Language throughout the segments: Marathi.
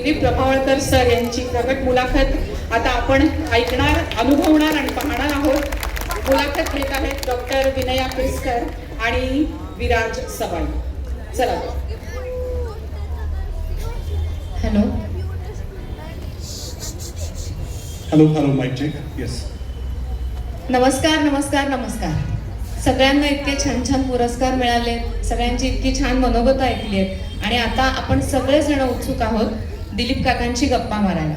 दिलीप प्रभावळकर सर यांची प्रगट मुलाखत आता आपण ऐकणार, अनुभवणार आणि पाहणार आहोत। मुलाखत घेत आहेत डॉक्टर विनया पिस्कर आणि विराज सवाई। चला। Hello hello hello mic check. Yes, नमस्कार नमस्कार नमस्कार। सगळ्यांना इतके छान छान पुरस्कार मिळाले, सगळ्यांची इतकी छान मनोगत ऐकली आहेत आणि आता आपण सगळेजण उत्सुक आहोत दिलीप काकांची गप्पा मारायला।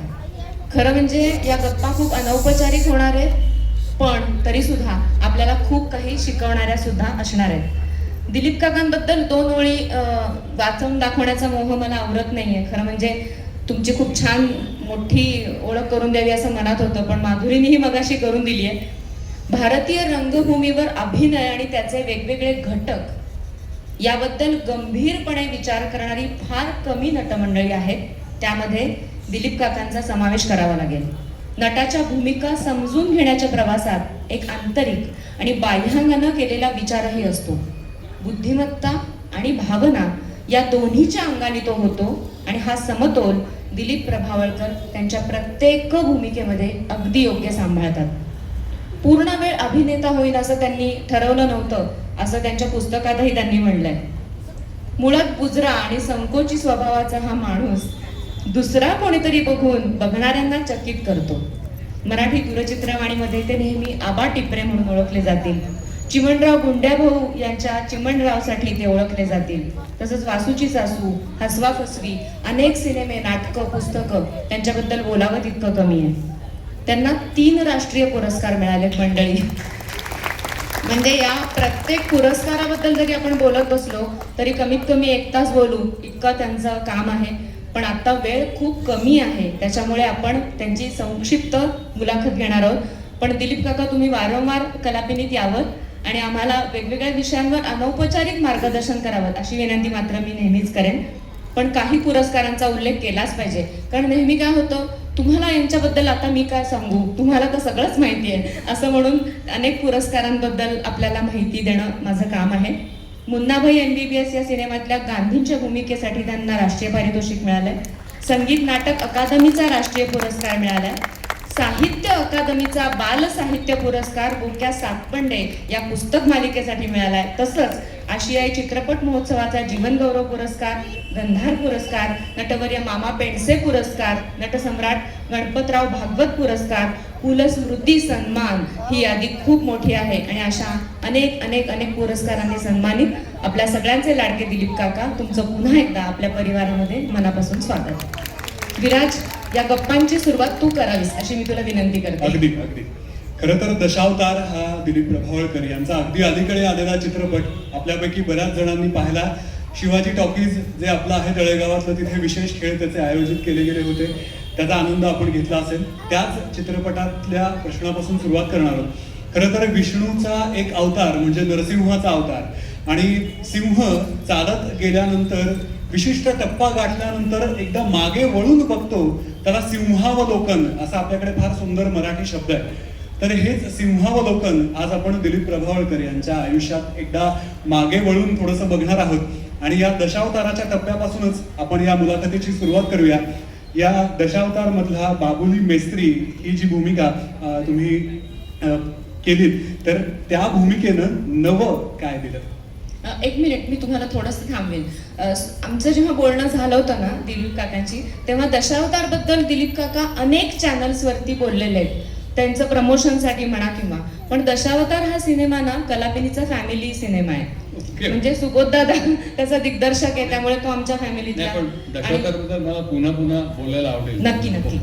खरं म्हणजे या गप्पा खूप अनौपचारिक होणार आहेत, पण तरी सुद्धा आपल्याला खूप काही शिकवणाऱ्या सुद्धा असणार आहेत। दिलीप काकांबद्दल दोन ओळी वाचून दाखवण्याचा मोह मला आवरत नाहीये। खरं म्हणजे तुमची खूप छान मोठी ओळख करून द्यावी असं मनात होतं, पण माधुरीनेही मगाशी करून दिली आहे। भारतीय रंगभूमीवर अभिनय आणि त्याचे वेगवेगळे घटक याबद्दल गंभीरपणे विचार करणारी फार कमी नटमंडळी आहेत। त्यामध्ये दिलीप काकांचा समावेश करावा लागेल। नटाच्या भूमिका समजून घेण्याच्या प्रवासात एक आंतरिक आणि बाह्यांगानं केलेला विचारही असतो। बुद्धिमत्ता आणि भावना या दोन्हीच्या अंगाने तो होतो आणि हा समतोल दिलीप प्रभावळकर त्यांच्या प्रत्येक भूमिकेमध्ये अगदी योग्य सांभाळतात। पूर्ण वेळ अभिनेता होईल असं त्यांनी ठरवलं नव्हतं, असं त्यांच्या पुस्तकातही त्यांनी म्हणलंय। मुळात बुजरा आणि संकोची स्वभावाचा हा माणूस दुसरा कोणीतरी बघून बघणाऱ्यांना चकित करतो। मराठी दूरचित्रवाणीमध्ये ते नेहमी आबा टिपरे म्हणून ओळखले जातील। चिमणराव गुंड्याभाऊ यांच्या चिमणरावसाठी ते ओळखले जातील। तसंच वासूची सासू, हसवा फसवी, अनेक सिनेमे, नाटकं, पुस्तकं त्यांच्याबद्दल बोलावं तितकं कमी आहे। त्यांना 3 राष्ट्रीय पुरस्कार मिळालेत मंडळी। म्हणजे या प्रत्येक पुरस्काराबद्दल जरी आपण बोलत बसलो तरी कमीत कमी 1 तास बोलू इतकं त्यांचं काम आहे। पण आता वेळ खूप कमी आहे, त्याच्यामुळे आपण त्यांची संक्षिप्त मुलाखत घेणार आहोत। पण दिलीप काका, तुम्ही वारंवार कलापिनीत यावं आणि आम्हाला वेगवेगळ्या विषयांवर अनौपचारिक मार्गदर्शन करावं अशी विनंती मात्र मी नेहमीच करेन। पण काही पुरस्कारांचा उल्लेख केलाच पाहिजे, कारण नेहमी काय होतं, तुम्हाला यांच्याबद्दल आता मी काय सांगू, तुम्हाला तर सगळंच माहिती आहे असं म्हणून अनेक पुरस्कारांबद्दल आपल्याला माहिती देणं माझं काम आहे। मुन्नाभाई MBBS या सिनेमातल्या गांधींच्या भूमिकेसाठी त्यांना राष्ट्रीय पारितोषिक मिळालंय। संगीत नाटक अकादमीचा राष्ट्रीय पुरस्कार मिळालाय। साहित्य अकादमीचा बाल साहित्य पुरस्कार बोक्या सातपंडे या पुस्तक मालिकेसाठी मिळालाय। तसंच आशियाई चित्रपट महोत्सवाचा जीवन गौरव पुरस्कार, गंधार पुरस्कार, नटवर्य मामा पेंडसे पुरस्कार, नटसम्राट गणपतराव भागवत पुरस्कार, पु ल स्मृती सन्मान, ही यादी खूप मोठी आहे आणि अशा अनेक अनेक अनेक पुरस्कारांनी सन्मानित आपल्या सगळ्यांचे लाडके दिलीप काका, तुमचं पुन्हा एकदा आपल्या परिवारामध्ये मनापासून स्वागत। विराज, या गप्पांची सुरुवात तू करावीस अशी मी तुला विनंती करते। अगदी अगदी। खरं तर दशावतार हा दिलीप प्रभावळकर यांचा अगदी अलीकडे आलेला चित्रपट आपल्यापैकी बऱ्याच जणांनी पाहिला। शिवाजी टॉकीज जे आपलं आहे तळेगावातलं, तिथे विशेष खेळ त्याचे आयोजित केले गेले होते, त्याचा आनंद आपण घेतला असेल। त्याच चित्रपटातल्या प्रश्नापासून सुरुवात करणार आहोत। खरं तर विष्णूचा एक अवतार म्हणजे नरसिंहाचा अवतार, आणि सिंह चालत गेल्यानंतर विशिष्ट टप्पा गाठल्यानंतर एकदा मागे वळून बघतो, त्याला सिंहावलोकन असा आपल्याकडे फार सुंदर मराठी शब्द आहे। तर हेच सिंहावलोकन आज आपण दिलीप प्रभावळकर यांच्या आयुष्यात एकदा मागे वळून थोडंसं बघणार आहोत आणि या दशावताराच्या टप्प्यापासूनच आपण या मुलाखतीची सुरुवात करूया। या दशावतार मधला बाबुली मेस्त्री ही जी भूमिका तुम्ही केलीत, तर त्या भूमिकेनं नवं काय दिलं? एक मिनिट, मी तुम्हाला थोडंसं थांबवेल। आमचं जेव्हा बोलणं झालं होतं ना दिलीप काकांची, तेव्हा दशावतार बद्दल दिलीप काका अनेक चॅनल्सवरती बोललेले आहेत, त्यांचं प्रमोशनसाठी म्हणा किंवा, पण दशावतार हा सिनेमा ना कलापिनीचा फॅमिली सिनेमा आहे। म्हणजे सुबोध दादा त्याचा दिग्दर्शक आहे, त्यामुळे तो आमच्या फॅमिलीतला। पण दशावतारबद्दल मला पुन्हा पुन्हा बोलायला आवडेल। नक्की नक्की।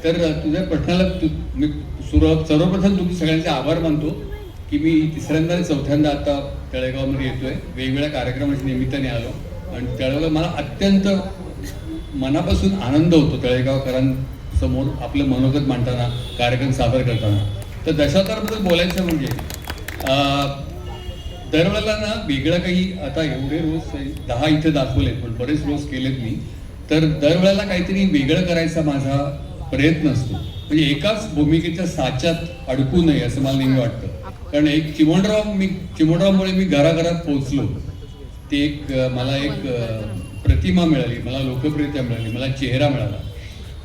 तर तुझ्या प्रश्नाला मी सर्वप्रथम तुमचे सगळ्यांचे आभार मानतो की मी 3ऱ्यांदा आणि 4थ्यांदा आता तळेगावमध्ये येतोय। वेगवेगळ्या कार्यक्रमाच्या निमित्ताने आलो आणि त्यावेळेला मला अत्यंत मनापासून आनंद होतो तळेगावकरांसमोर आपलं मनोगत मांडताना, कार्यक्रम सादर करताना। तर दशावतारबद्दल बोलायचं म्हणजे दरवेळेला ना वेगळं काही, आता एवढे रोज 10 इथे दाखवले पण बरेच रोज केलेत मी, तर दरवेळेला काहीतरी वेगळं करायचा माझा प्रयत्न असतो। म्हणजे एकाच भूमिकेच्या साच्यात अडकू नये असं मला नेहमी वाटतं, कारण एक चिमणरावमुळे मी घराघरात पोहोचलो, ते एक मला एक प्रतिमा मिळाली, मला लोकप्रियता मिळाली, मला चेहरा मिळाला.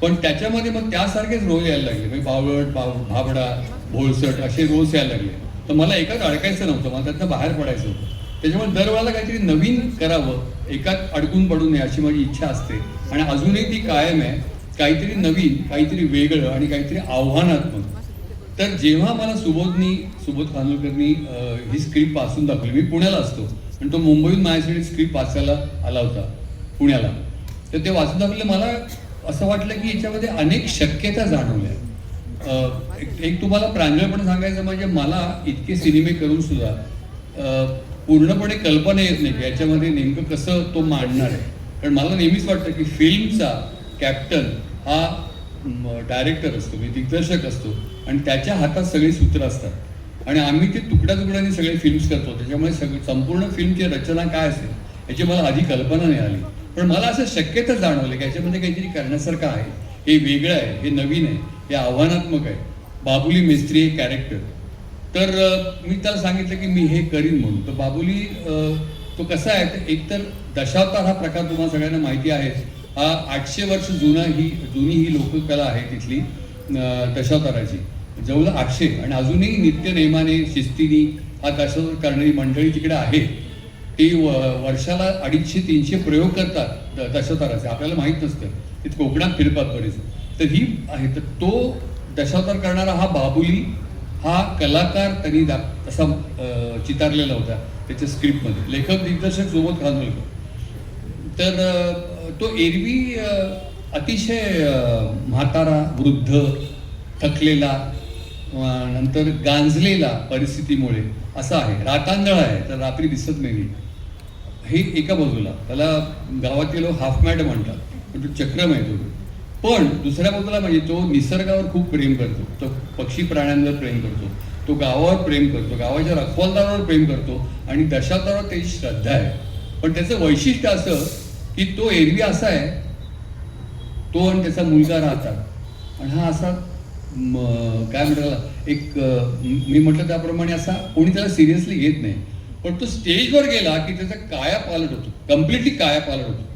पण त्याच्यामध्ये मग त्यासारखेच रोल यायला लागले, म्हणजे बावळट, भाबडा, भोळसट असे रोल्स यायला लागले. तर मला एकाच अडकायचं नव्हतं, मला त्यातनं बाहेर पडायचं होतं. त्याच्यामुळे दरवेळेला काहीतरी नवीन करावं, एकात अडकून पडू नये अशी माझी इच्छा असते आणि अजूनही ती कायम आहे. काहीतरी नवीन, काहीतरी वेगळं आणि काहीतरी आव्हानात्मक. तर जेव्हा मला सुबोध खानोलकरनी ही स्क्रिप्ट वाचून दाखवली, मी पुण्याला असतो आणि तो मुंबईहून माझ्यासाठी स्क्रिप्ट वाचायला आला होता पुण्याला. तर ते वाचून दाखवलं, मला असं वाटलं की याच्यामध्ये अनेक शक्यता जाणवल्या. एक तुम्हाला प्रांजळपणे सांगायचं म्हणजे मला इतके सिनेमे करून सुद्धा पूर्णपणे कल्पना येत नाही की याच्यामध्ये नेमकं कसं तो मांडणार आहे. कारण मला नेहमीच वाटतं की फिल्मचा कॅप्टन हा डायरेक्टर असतो, म्हणजे दिग्दर्शक असतो आणि त्याच्या हातात सगळी सूत्र असतात आणि आम्ही ते तुकड्या तुकड्याने सगळे फिल्म्स करतो. त्याच्यामुळे संपूर्ण फिल्मची रचना काय असेल याची मला आधी कल्पना नाही आली. पण मला असं शक्यता जाणवलं की याच्यामध्ये काहीतरी करण्यासारखं आहे, हे वेगळं आहे, हे नवीन आहे, हे आव्हानात्मक आहे. बाबुली मेस्त्री हे कॅरेक्टर, तर मी त्याला सांगितलं की मी हे करीन म्हणून. तर बाबुली तो कसा आहे, तर एकतर दशावतार हा प्रकार तुम्हाला सगळ्यांना माहिती आहे. हा 800 वर्ष जुनी ही लोककला आहे तिथली दशावताराची, जवळ 800. आणि अजूनही नित्य नेमाने शिस्तीने हा दशावतार करणारी मंडळी तिकडे आहे. ती वर्षाला 250-300 प्रयोग करतात दशावताराचे, आपल्याला माहीत नसतं. ते कोकणात फिरतात बरेच. तर ही आहे, तर तो दशावतार करणारा हा बाबुली हा कलाकार त्यांनी तसा चितारलेला होता त्याच्या स्क्रिप्टमध्ये. लेखक दिग्दर्शक सुबोध खानोलकर. तर तो एरवी अतिशय म्हातारा, वृद्ध, थकलेला, नंतर गांजलेला परिस्थितीमुळे असा आहे. रातांदळ आहे, तर रात्री दिसत नाही हे एका बाजूला. त्याला गावातील लोक हाफ मॅड म्हणतात, पण तो चक्रम आहे तो. पण दुसऱ्या बाजूला म्हणजे तो निसर्गावर खूप प्रेम करतो, तो पक्षी प्राण्यांवर प्रेम करतो, तो गावावर प्रेम करतो, गावाच्या रखवालदारावर प्रेम करतो आणि दशावतारावर त्याची श्रद्धा आहे. पण त्याचं वैशिष्ट्य असं की तो एरवी असा आहे, तो आणि त्याचा मुलगा राहतात आणि हा असा काय म्हणतात, एक मी म्हटलं त्याप्रमाणे असा कोणी त्याला सिरियसली घेत नाही. पण तो स्टेजवर गेला की त्याचा काया पालट होतो, कम्प्लिटली काया पालट होतो.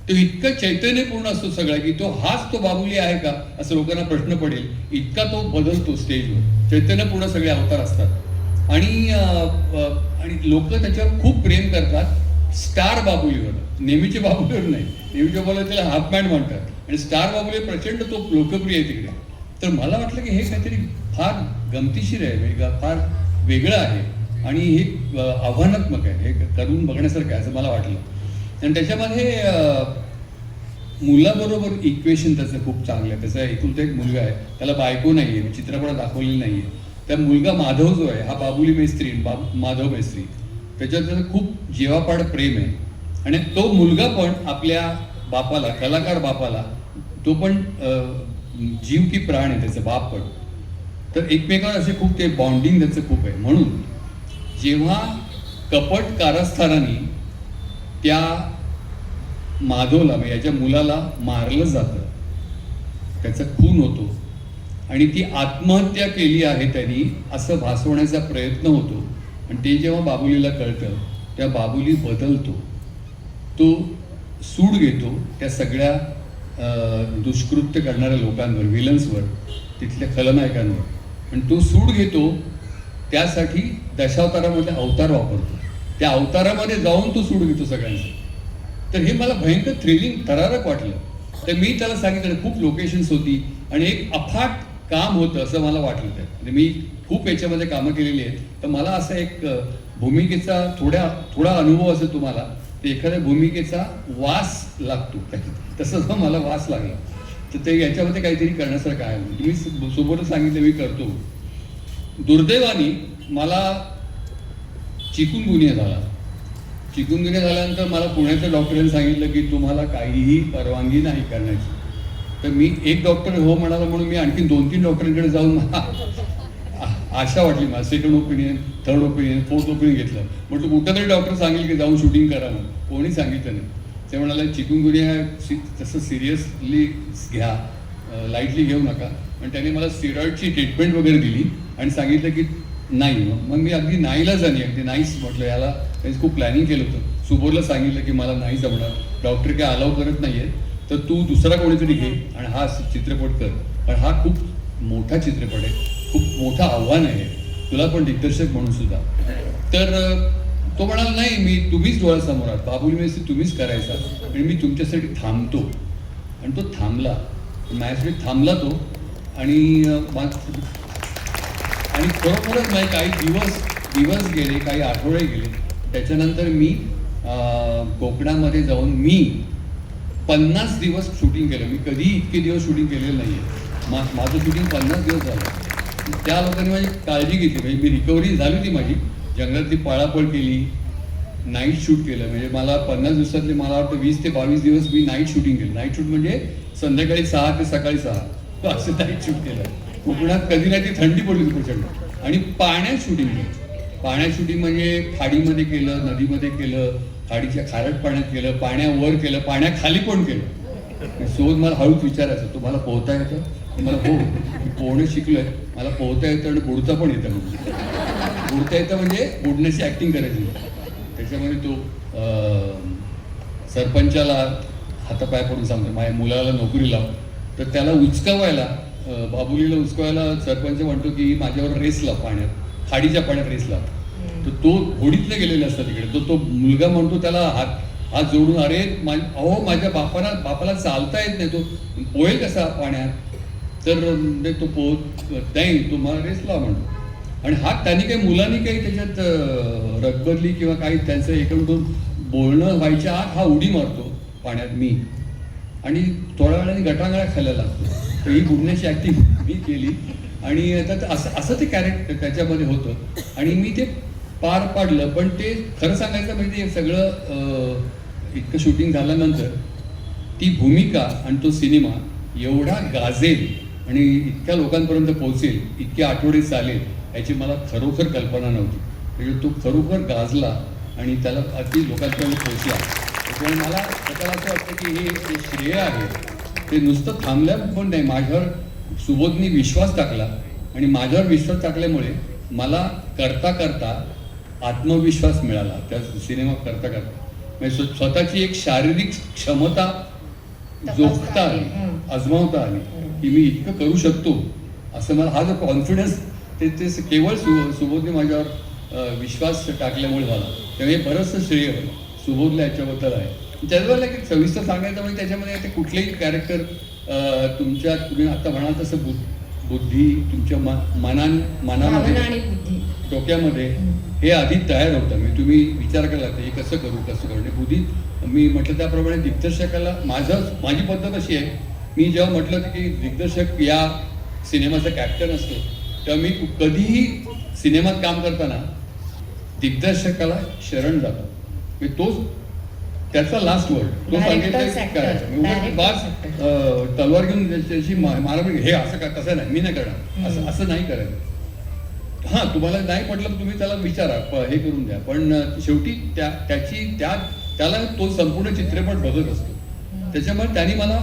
तो इतकं चैतन्यपूर्ण असतो सगळा की तो हाच तो बाबुली आहे का असं लोकांना प्रश्न पडेल, इतका तो बदलतो स्टेजवर. चैतन्यपूर्ण सगळे अवतार असतात आणि लोक त्याच्यावर खूप प्रेम करतात. स्टार बाबुलीवर, नेहमीच्या बाबुलीवर नाही. नेहमीच्या बाबुलीवर त्याला हाफ मॅन म्हणतात आणि स्टार बाबुली प्रचंड तो लोकप्रिय आहे तिकडे. तर मला वाटलं की हे काहीतरी फार गमतीशीर आहे, फार वेगळं आहे आणि हे आव्हानात्मक आहे, हे करून बघण्यासारखं आहे असं मला वाटलं. आणि त्याच्यामध्ये मुलाबरोबर इक्वेशन त्याचं खूप चांगलं आहे. त्याचा एकुलता एक मुलगा आहे, त्याला बायको नाही आहे, चित्रपटात दाखवलेली नाही आहे. त्या मुलगा माधव जो आहे हा बाबुली मेस्त्री, माधव मेस्त्री, त्याच्यात त्याचं खूप जीवापाड प्रेम आहे. आणि तो मुलगा पण आपल्या बापाला, कलाकार बापाला, तो पण जीव की प्राण आहे त्याचा बाप पण. तर एकमेकांवर असे खूप ते बॉन्डिंग त्याचं खूप आहे. म्हणून जेव्हा कपट कारस्थानाने त्या माधवला, याच्या मुलाला मारलं जातं, त्याचा खून होतो आणि ती आत्महत्या केली आहे त्यांनी असं भासवण्याचा प्रयत्न होतो. आणि ते जेव्हा बाबुलीला कळतं त्या बाबुली बदलतो, तो सूड घेतो त्या सगळ्या दुष्कृत्य करणाऱ्या लोकांवर, विलन्सवर, तिथल्या खलनायकांवर. आणि तो सूड घेतो त्यासाठी दशावतारामध्ये अवतार वापरतो. त्या अवतारामध्ये जाऊन तो सूड घेतो सगळ्यांचा. तर हे मला भयंकर थ्रिलिंग, थरारक वाटलं. तर मी त्याला सांगितलं, खूप लोकेशन्स होती आणि एक अफाट काम होतं असं मला वाटलं. म्हणजे मी खूप याच्यामध्ये कामं केलेली आहेत. तर मला असं एक भूमिकेचा थोडा अनुभव असेल तुम्हाला, तर एखाद्या भूमिकेचा वास लागतो, तसंच मला वास लागला. तर ते याच्यामध्ये काहीतरी करण्यासारखं आहे. तुम्ही सोबतच सांगितलं, मी करतो. दुर्दैवाने मला चिकुनगुनिया झाला. चिकुनगुनिया झाल्यानंतर मला पुण्याच्या डॉक्टरांनी सांगितलं की तुम्हाला काहीही परवानगी नाही करण्याची. तर मी एक डॉक्टर हो म्हणाला म्हणून मी आणखी 2-3 डॉक्टरांकडे जाऊन मला आशा वाटली. मला second opinion, third opinion, fourth opinion घेतलं. म्हटलं कुठं तरी डॉक्टर सांगेल की जाऊन शूटिंग करा म्हणून. कोणी सांगितलं नाही. ते म्हणाले चिकुनगुनिया तसं सिरियसली घ्या, लाईटली घेऊ नका. आणि त्याने मला स्टिरॉइडची ट्रीटमेंट वगैरे दिली आणि सांगितलं की नाही. मग मी अगदी नाहीला जाणे, अगदी नाहीच म्हटलं. याला त्यांनी खूप प्लॅनिंग केलं होतं. सुबोधला सांगितलं की मला नाही जमणार, डॉक्टर काय अलाव करत नाहीये, तर तू दुसरा कोणीतरी घे आणि हा चित्रपट कर. पण हा खूप मोठा चित्रपट आहे, खूप मोठं आव्हान आहे तुला पण दिग्दर्शक म्हणून सुद्धा. तर तो म्हणाला नाही, तुम्हीच डोळ्यासमोर आहात, बाबुली मेसी तुम्हीच करायचा आणि मी तुमच्यासाठी थांबतो. आणि तो थांबला, माझ्यासाठी थांबला तो. आणि खरोखरच नाही, काही दिवस गेले, काही आठवडे गेले. त्याच्यानंतर मी कोकणामध्ये जाऊन मी 50 दिवस शूटिंग केलं. मी कधी इतके दिवस शूटिंग केलेलं नाही आहे. माझं शूटिंग 50 दिवस झालं. त्या लोकांनी माझी काळजी घेतली, म्हणजे मी रिकव्हरी झाली होती माझी. जंगलातली पळापळ केली, नाईट शूट केलं. म्हणजे मला 50 दिवसातले मला वाटतं 20 ते 22 दिवस मी नाईट शूटिंग केलं. नाईट शूट म्हणजे संध्याकाळी 6 ते सकाळी 6 तो असं नाईट शूट केलं. कोकणात कधी नाही ती थंडी पडली होती प्रचंड. आणि पाण्यात शूटिंग केलं. पाण्यात शूटिंग म्हणजे खाडीमध्ये केलं, नदीमध्ये केलं, खाडीच्या खारट पाण्यात केलं, पाण्यावर केलं, पाण्याखाली पण केलं. सोबत मला हळूच विचारायचं, तुम्हाला पोहता येतं? मला हो, मी पोहणं शिकलोय, मला पोहता येतं आणि बुडता पण येतं. म्हणजे बुडता येतं म्हणजे बुडण्याची ऍक्टिंग करायची. त्याच्यामध्ये तो सरपंचाला हातापाय पडून सांगतो माझ्या मुलाला नोकरी लाव. तर त्याला उचकावायला, बाबुलीला उचकावायला सरपंच म्हणतो की माझ्यावर रेस लाव, पाण्यात, खाडीच्या पाण्यात रेस लाव. तर तो होडीतले गेलेले असतात तिकडे. तो मुलगा म्हणतो त्याला हात जोडून, अरे अहो माझ्या बापाला चालता येत नाही, तो पोहेल कसा पाण्यात? तर तो पोहत नाही, तो मला रेस लाव म्हणतो. आणि त्यांनी काही मुलांनी काही त्याच्यात रगबदली किंवा काही त्यांचं एकूण बोलणं व्हायच्या आत हा उडी मारतो पाण्यात मी. आणि थोड्या वेळाने गटांगळा खायला लागतो. तर ही बुडण्याची ऍक्टिंग मी केली. आणि असं ते कॅरेक्टर त्याच्यामध्ये होतं आणि मी ते पार पाडलं. पण ते खरं सांगायचं म्हणजे सगळं इतकं शूटिंग झाल्यानंतर ती भूमिका आणि तो सिनेमा एवढा गाजेल आणि इतक्या लोकांपर्यंत पोहोचेल, इतके आठवडे चालेल, याची मला खरोखर कल्पना नव्हती. म्हणजे तो खरोखर गाजला आणि त्याला अगदी लोकांपर्यंत पोहोचला. त्यामुळे मला स्वतःला असं वाटतं की हे जे श्रेय आहे ते नुसतं थांबल्या पण नाही, माझ्यावर सुबोधनी विश्वास टाकला आणि माझ्यावर विश्वास टाकल्यामुळे मला करता करता आत्मविश्वास मिळाला. त्या सिनेमा करता म्हणजे स्वतःची एक शारीरिक क्षमता जोखता आली, आजमावता आली की मी इतकं करू शकतो असं. मला हा जो कॉन्फिडन्स ते केवळ सुबोधने माझ्यावर विश्वास टाकल्यामुळे झाला. त्यामुळे बरंचसं श्रेय सुबोधला याच्याबद्दल आहे. त्याचवेळेला की सविस्तर सांगायचं म्हणजे त्याच्यामध्ये ते कुठलेही कॅरेक्टर तुम्ही आता म्हणाल तसं बुद्धी तुमच्या मनामध्ये, डोक्यामध्ये हे आधी तयार होतं. म्हणजे तुम्ही विचार केला हे कसं करू. बुद्धी मी म्हटलं त्याप्रमाणे दिग्दर्शकाला माझी पद्धत अशी आहे, मी जेव्हा म्हटलं की दिग्दर्शक या सिनेमाचा कॅप्टन असतो, तेव्हा मी कधीही सिनेमात काम करताना दिग्दर्शकाला शरण जातो. म्हणजे तोच त्याचा लास्ट वर्ड तो सांगितलं. बाज तलवार घेऊन त्याची मारामारी हे असं का, तसं नाही, मी नाही करणार, असं नाही करायचं. हां, तुम्हाला नाही पटलं तर तुम्ही त्याला विचारा, हे करून द्या. पण शेवटी त्याला तो संपूर्ण चित्रपट बघत असतो. त्याच्यामुळे त्यांनी मला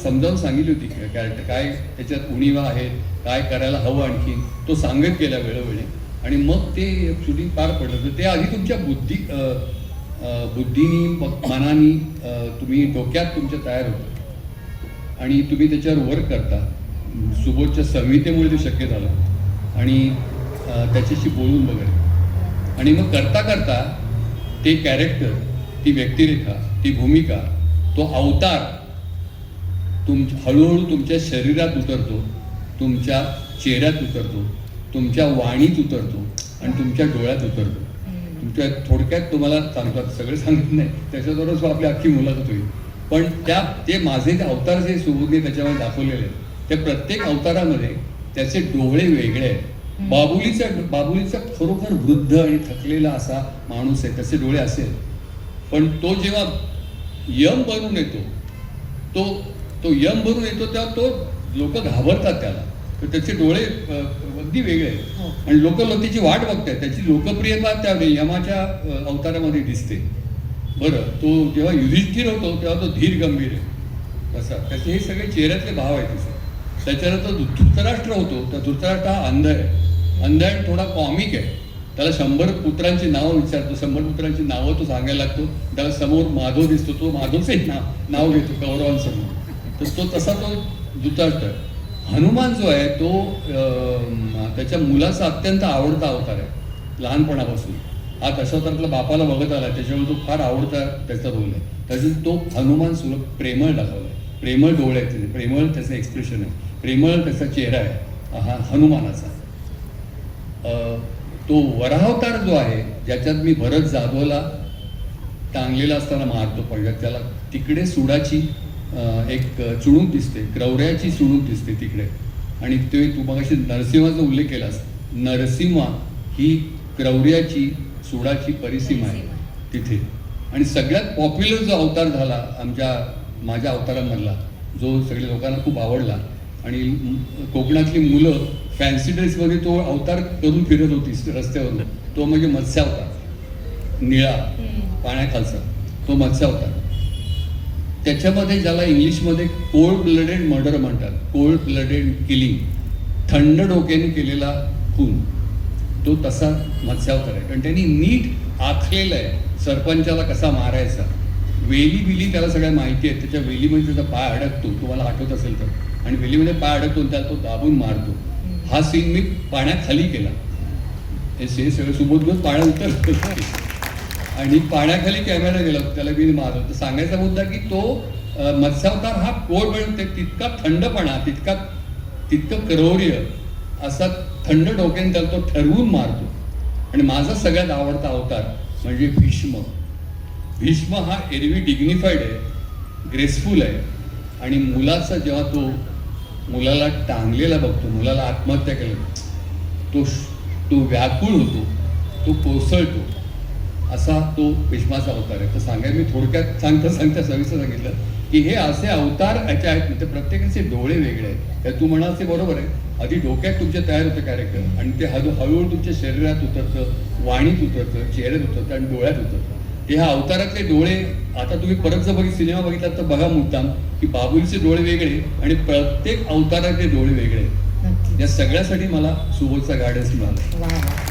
समजावून सांगितली होती कॅरेक्टर काय त्याच्यात उणीवा आहेत, काय करायला हवं आणखी, तो सांगत गेला वेळोवेळी. आणि मग ते शूटिंग पार पडलं. तर ते आधी तुमच्या बुद्धीनी मनानी तुम्ही डोक्यात तुमच्या तयार होतं आणि तुम्ही त्याच्यावर वर्क करता. सुबोधच्या संहितेमुळे ते शक्य झालं आणि त्याच्याशी बोलून वगैरे. आणि मग करता करता ते कॅरेक्टर, ती व्यक्तिरेखा, ती भूमिका, तो अवतार हळूहळू तुमच्या शरीरात उतरतो, तुमच्या चेहऱ्यात उतरतो, तुमच्या वाणीत उतरतो आणि तुमच्या डोळ्यात उतरतो. तुमच्या थोडक्यात तुम्हाला सांगतात, सगळं सांगत नाही, त्याच्याबरोबरच आपली अख्खी मुलाखत होईल. पण ते माझे अवतार जे सुबोधने त्याच्यामध्ये दाखवलेले आहेत, त्या प्रत्येक अवतारामध्ये त्याचे डोळे वेगळे आहेत. बाबुलीचा खरोखर वृद्ध आणि थकलेला असा माणूस आहे, त्याचे डोळे असेल. पण तो जेव्हा यम बनून येतो, तो यम बनून येतो तेव्हा तो लोक घाबरतात त्याला. तर त्याचे डोळे अगदी वेगळे आहेत आणि लोक त्याची वाट बघतात. त्याची लोकप्रियता त्या यमाच्या अवतारामध्ये दिसते. बरं, तो जेव्हा युधिष्ठिर होतो तेव्हा तो धीर गंभीर आहे तसा, त्याचे हे सगळे चेहऱ्यातले भाव आहेत तसे. त्याच्यानंतर धृतराष्ट्र होतो, तर धृतराष्ट्र हा अंध आहे आणि थोडा कॉमिक आहे. त्याला 100 पुत्रांची नावं विचारतो, 100 पुत्रांची नावं तो सांगायला लागतो. त्याला समोर माधव दिसतो, तो माधवचे नाव घेतो कौरवांसमोर. तर तो तसा तो धृतराष्ट्र. हनुमान जो आहे तो त्याच्या मुलाचा अत्यंत आवडता अवतार आहे लहानपणापासून. हा दशावतारातला बापाला बघत आला, त्याच्यामुळे तो फार आवडता त्याचा रोल आहे. त्याच्यात तो हनुमान सुलभ प्रेमळ दाखवलाय, प्रेमळ डोळे आहेत त्याचे, प्रेमळ त्याचं एक्सप्रेशन आहे, प्रेमळ त्याचा चेहरा आहे हा हनुमानाचा. तो वराहावतार जो आहे ज्याच्यात मी भरत जाधवला टांगलेला असताना मारतो पहिल्या, त्याला तिकडे सुडाची एक चुणूक दिसते, क्रौर्याची चुणूक दिसते तिकडे. आणि ते तू मगाशी नरसिंहाचा उल्लेख केलास, नरसिंहा ही क्रौर्याची सुडाची परिसीमा आहे तिथे. आणि सगळ्यात पॉप्युलर जो अवतार झाला माझ्या अवतारांमधला, जो सगळ्या लोकांना खूप आवडला आणि कोकणातली मुलं फॅन्सी ड्रेसमध्ये तो अवतार करून फिरत होती रस्त्यावरून, तो म्हणजे मत्स्य अवतार, निळा पाण्याखालचा तो मत्स्य अवतार. त्याच्यामध्ये ज्याला इंग्लिशमध्ये कोल्ड ब्लडेड मर्डर म्हणतात, कोल्ड ब्लडेड किलिंग, थंड डोक्याने केलेला खून, तो तसा मत्स्य अवतार आहे. कारण त्यांनी नीट आखलेलं आहे सरपंचाला कसा मारायचा. वेली बिली त्याला सगळ्या माहिती आहे, त्याच्या वेलीमध्ये त्याचा पाय अडकतो, तुम्हाला आठवत असेल तर, आणि वेलीमध्ये पाय अडकतो त्याला तो दाबून मारतो. हा सीन मी पाण्याखाली केला. हे सगळं सुबोध पाण्यात उतरतो आणि पाण्याखाली कॅमेरा गेला, त्याला मी मारतो. तर सांगायचा मुद्दा की तो मत्स्यावतार हा कोल्ड ब्लडेड, तितका थंडपणा, तितकं क्रौर्य, असा थंड डोक्याने त्याला तो ठरवून मारतो. आणि माझा सगळ्यात आवडता अवतार म्हणजे भीष्म. भीष्म हा एरवी डिग्निफाईड आहे, ग्रेसफुल आहे. आणि मुलाचा जेव्हा तो मुलाला टांगलेला बघतो, मुलाला आत्महत्या केली, तो व्याकुळ होतो, तो कोसळतो, असा तो भीष्माचा अवतार आहे. तर सांगायला मी थोडक्यात सांगता सविस्तर सांगितलं की हे असे अवतार याचे आहेत. ते प्रत्येकाचे डोळे वेगळे आहेत. तर तू म्हणाल ते बरोबर आहे, आधी डोक्यात तुमच्या तयार होतं कॅरेक्टर आणि ते हळूहळू तुमच्या शरीरात उतरतं, वाणीत उतरतं, चेहऱ्यात उतरतं आणि डोळ्यात उतरतं. ते ह्या अवतारातले डोळे आता तुम्ही परत जर सिनेमा बघितला तर बघा मुद्दाम की बाबुलचे डोळे वेगळे आणि प्रत्येक अवताराचे डोळे वेगळे. या सगळ्यासाठी मला सुबोधचा गायडन्स मिळाला.